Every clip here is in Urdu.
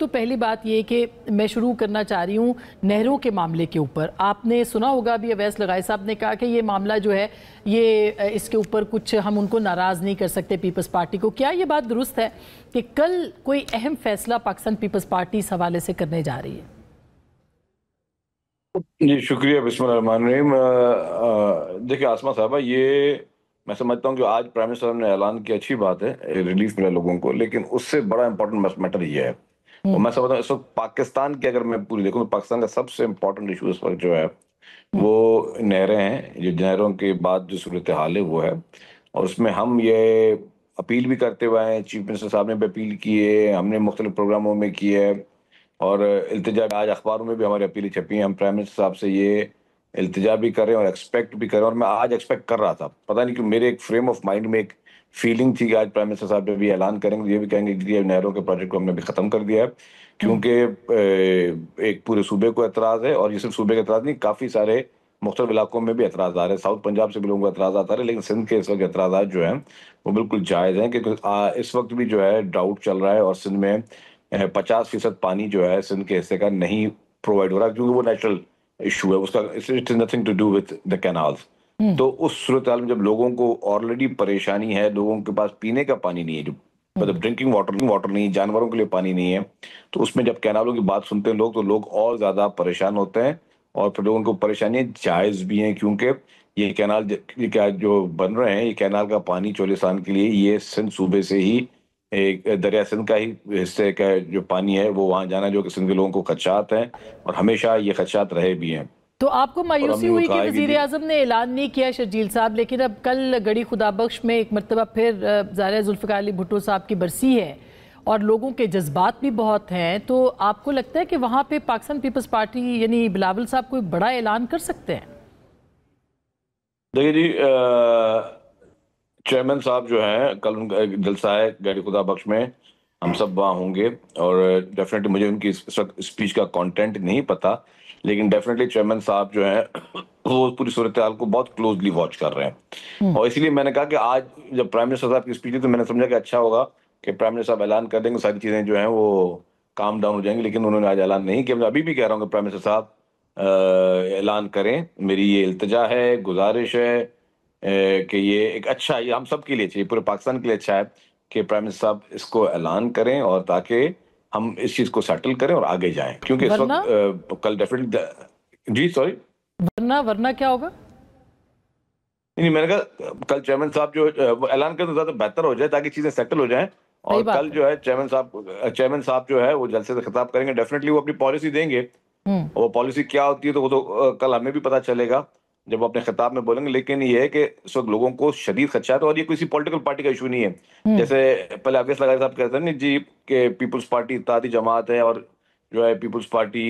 تو پہلی بات یہ کہ میں شروع کرنا چاہ رہی ہوں نہروں کے معاملے کے اوپر. آپ نے سنا ہوگا ابھی اویس لغائی صاحب نے کہا کہ یہ معاملہ جو ہے یہ اس کے اوپر کچھ ہم ان کو ناراض نہیں کر سکتے پیپلز پارٹی کو. کیا یہ بات درست ہے کہ کل کوئی اہم فیصلہ پاکستان پیپلز پارٹی اس حوالے سے کرنے جا رہی ہے؟ جی شکریہ. بسم اللہ الرحمن الرحیم. دیکھیں آسمہ صاحبہ، یہ میں سمجھتا ہوں کہ آج پرائم منسٹر صاحب نے اعلان کیا، اچھی بات ہے، ریلیف ملا لوگوں کو، لیکن اس سے بڑا امپورٹنٹ میٹر یہ ہے، اور میں سمجھتا ہوں اس وقت پاکستان کی اگر میں پوری دیکھوں تو پاکستان کا سب سے امپورٹنٹ ایشو اس وقت جو ہے وہ نہریں ہیں. جو نہروں کے بعد جو صورتحال ہے وہ ہے، اور اس میں ہم یہ اپیل بھی کرتے ہوئے ہیں، چیف منسٹر صاحب نے بھی اپیل کی ہے، ہم نے مختلف پروگراموں میں کی ہے، اور التجا آج اخباروں میں بھی ہماری اپیلیں چھپی ہیں. ہم پرائم منسٹر صاحب سے یہ التجا بھی کر رہے ہیں اور ایکسپیکٹ بھی کر رہے ہیں، اور میں آج ایکسپیکٹ کر رہا تھا، پتہ نہیں کہ میرے ایک فریم آف مائنڈ میں ایک فیلنگ تھی کہ آج پرائم منسٹر صاحب بھی اعلان کریں گے، یہ بھی کہیں گے کہ یہ نہروں کے پروجیکٹ کو ہم نے بھی ختم کر دیا ہے، کیونکہ ایک پورے صوبے کو اعتراض ہے، اور یہ صرف صوبے کا اعتراض نہیں، کافی سارے مختلف علاقوں میں بھی اعتراض آ رہے ہیں. ساؤتھ پنجاب سے بھی لوگوں کو اعتراضات آ رہے ہیں، لیکن سندھ کے اس وقت اعتراضات جو ہیں وہ بالکل جائز ہیں، کیونکہ اس وقت بھی جو ہے ڈراؤٹ چل رہا ہے، اور سندھ میں 50% پانی جو ہے سندھ کے حصے کا نہیں پرووائڈ ہو رہا، کیونکہ وہ نیچرل ایشو ہے، اس کا it is nothing to do with the canals. تو اس صورتحال میں جب لوگوں کو آلریڈی پریشانی ہے، لوگوں کے پاس پینے کا پانی نہیں ہے، جو مطلب ڈرنکنگ واٹر نہیں، جانوروں کے لیے پانی نہیں ہے، تو اس میں جب کینالوں کی بات سنتے ہیں لوگ تو لوگ اور زیادہ پریشان ہوتے ہیں، اور پھر لوگوں کو پریشانیاں جائز بھی ہیں، کیونکہ یہ کینال کیا جو بن رہے ہیں، یہ کینال کا پانی چولستان کے لیے یہ سندھ صوبے سے ہی ایک دریا سندھ کا ہی حصے کا جو پانی ہے وہ وہاں جانا، جو کہ سندھ کے لوگوں کو خدشات ہیں، اور ہمیشہ یہ خدشات رہے بھی ہیں. تو آپ کو اور ہم مایوسی نے وہ ہوئی کہ کہا وزیر اعظم نے اعلان نہیں کیا شرجیل صاحب، لیکن اب کل گڑی خدا بخش میں ایک مرتبہ پھر ظاہر ہے ذوالفقار علی بھٹو صاحب کی برسی ہے اور لوگوں کے جذبات بھی بہت ہیں، تو آپ کو لگتا ہے کہ وہاں پہ پاکستان پیپلز پارٹی یعنی بلاول صاحب کوئی بڑا اعلان کر سکتے ہیں؟ دیکھیے جی، چیئرمین صاحب جو ہیں، کل ان کا ایک جلسہ ہے گڑی خدا بخش میں، ہم سب وہاں ہوں گے، اور ڈیفینیٹلی مجھے ان کی اس وقت اسپیچ کا کانٹینٹ نہیں پتا، لیکن ڈیفینیٹلی چیئرمین صاحب جو ہیں وہ پوری صورتحال کو بہت کلوزلی واچ کر رہے ہیں. اور اسی لیے میں نے کہا کہ آج جب پرائم منسٹر صاحب کی اسپیچ تھی تو میں نے سمجھا کہ اچھا ہوگا کہ پرائم منسٹر صاحب اعلان کر دیں گے، ساری چیزیں جو ہیں وہ کام ڈاؤن ہو جائیں گی، لیکن انہوں نے آج اعلان نہیں کیا. میں ابھی بھی کہہ رہا ہوں کہ پرائم منسٹر صاحب اعلان کریں، میری یہ التجا ہے، گزارش ہے کہ یہ ایک اچھا، یہ ہم سب کے لیے چاہیے، پورے پاکستان کے لیے اچھا ہے کہ پرائم منسٹر صاحب اس کو اعلان کریں، اور تاکہ ہم اس چیز کو سیٹل کریں اور آگے جائیں، کیونکہ اس ورنہ وقت کل ڈیفینیٹلی جی سوری ورنہ کیا ہوگا؟ نہیں، میں نے کہا کل چیئرمین صاحب جو اعلان کریں تو زیادہ بہتر ہو جائے تاکہ چیزیں سیٹل ہو جائیں. اور صحیح کل بات ہے. جو ہے چیئرمین صاحب جو ہے وہ جلسے سے خطاب کریں گے، ڈیفینیٹلی وہ اپنی پالیسی دیں گے، اور وہ پالیسی کیا ہوتی ہے تو وہ تو کل ہمیں بھی پتہ چلے گا جب وہ اپنے خطاب میں بولیں گے. لیکن یہ ہے کہ اس وقت لوگوں کو شدید خدشات ہے، اور یہ کسی پولیٹیکل پارٹی کا ایشو نہیں ہے، جیسے پہلے اویس لغاری صاحب کہتے ہیں نا جی کہ پیپلز پارٹی اتحادی جماعت ہے اور جو ہے پیپلز پارٹی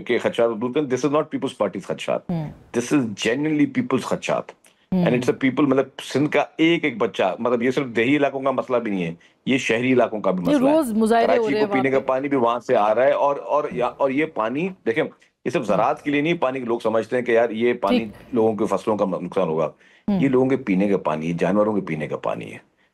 کے خدشات دور کریں. دس از ناٹ پیپلز پارٹیز خدشات، دس از جینوینلی پیپلز خدشات، اینڈ اٹس اے پیپل، مطلب سندھ کا ایک ایک بچہ، مطلب یہ صرف دیہی علاقوں کا مسئلہ بھی نہیں ہے، یہ شہری علاقوں کا بھی یہ مسئلہ ہے. روز مظاہرے ہو کراچی رہے کو ہیں وہاں پینے کا پہ. پانی بھی وہاں سے آ رہا ہے، اور یہ پانی دیکھیں یہ صرف زراعت کے لیے نہیں پانی، لوگ سمجھتے ہیں کہ یار یہ پانی ٹھیک. لوگوں کے فصلوں کا نقصان ہوگا، یہ لوگوں کے پینے کا پانی، جانوروں کے پینے کا پانی ہے.